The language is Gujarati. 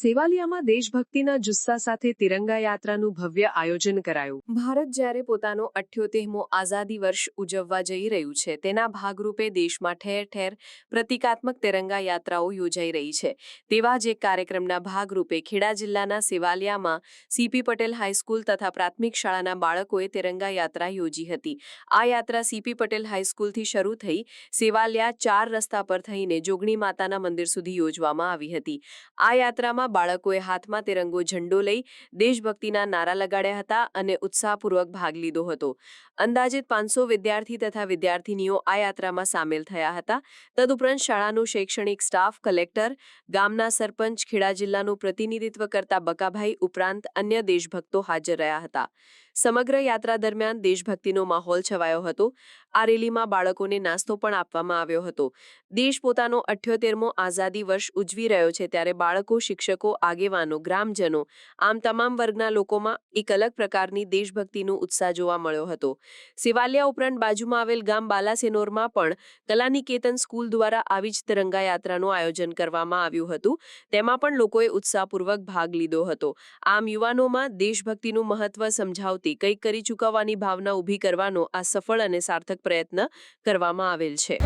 સેવાલિયામાં દેશભક્તિના જુસ્સા સાથે તિરંગા યાત્રાનું ભવ્ય આયોજન કરાયું। ભારત જ્યારે પોતાનો 78મો આઝાદી વર્ષ ઉજવવા જઈ રહ્યું છે, તેના ભાગરૂપે દેશમાં ઠેર ઠેર પ્રતિકાત્મક તિરંગા યાત્રાઓ યોજાઈ રહી છે। તેવા જ એક કાર્યક્રમના ભાગરૂપે ખેડા જિલ્લાના સેવાલિયામાં સીપી પટેલ હાઈસ્કૂલ તથા પ્રાથમિક શાળાના બાળકોએ તિરંગા યાત્રા યોજી હતી। આ યાત્રા સીપી પટેલ હાઈસ્કૂલથી શરૂ થઈ સેવાલિયા 4 રસ્તા પર થઈને જોગણી માતાના મંદિર સુધી યોજવામાં આવી હતી। આ યાત્રામાં બાળકોએ હાથમાં તિરંગો ઝંડો લઈ દેશભક્તિના નારા લગાડ્યા હતા અને ઉત્સાહપૂર્વક ભાગ લીધો હતો। અંદાજિત 500 વિદ્યાર્થી તથા વિદ્યાર્થીનીઓ આ યાત્રામાં સામેલ થયા હતા। તદુપરાંત શાળાનું શૈક્ષણિક સ્ટાફ, કલેક્ટર, ગામના સરપંચ, ખેડા જિલ્લાનું પ્રતિનિધિત્વ કરતા બકાભાઈ ઉપરાંત અન્ય દેશભક્તો હાજર રહ્યા હતા। સમગ્ર યાત્રા દરમિયાન દેશભક્તિનો માહોલ છવાયો હતો। આ રેલીમાં બાળકોને નાસ્તો પણ આપવામાં આવ્યો હતો। દેશ પોતાનો 78મો આઝાદી વર્ષ ઉજવી રહ્યો છે, ત્યારે બાળકો, શિક્ષકો, આગેવાનો, ગ્રામજનો આમ તમામ વર્ગના લોકોમાં એક અલગ પ્રકારની દેશભક્તિનો ઉત્સાહ જોવા મળ્યો હતો। સેવાલિયા ઉપરાંત બાજુમાં આવેલ ગામ બાલાસેનોરમાં પણ કલાનિકેતન સ્કૂલ દ્વારા આવી જ તિરંગા યાત્રાનું આયોજન કરવામાં આવ્યું હતું। તેમાં પણ લોકોએ ઉત્સાહપૂર્વક ભાગ લીધો હતો। આમ યુવાનોમાં દેશભક્તિનું મહત્વ સમજાવતી કંઈક કરી ચૂકવવાની ભાવના ઊભી કરવાનો આ સફળ અને સાર્થક પ્રયત્ન કરવામાં આવેલ છે।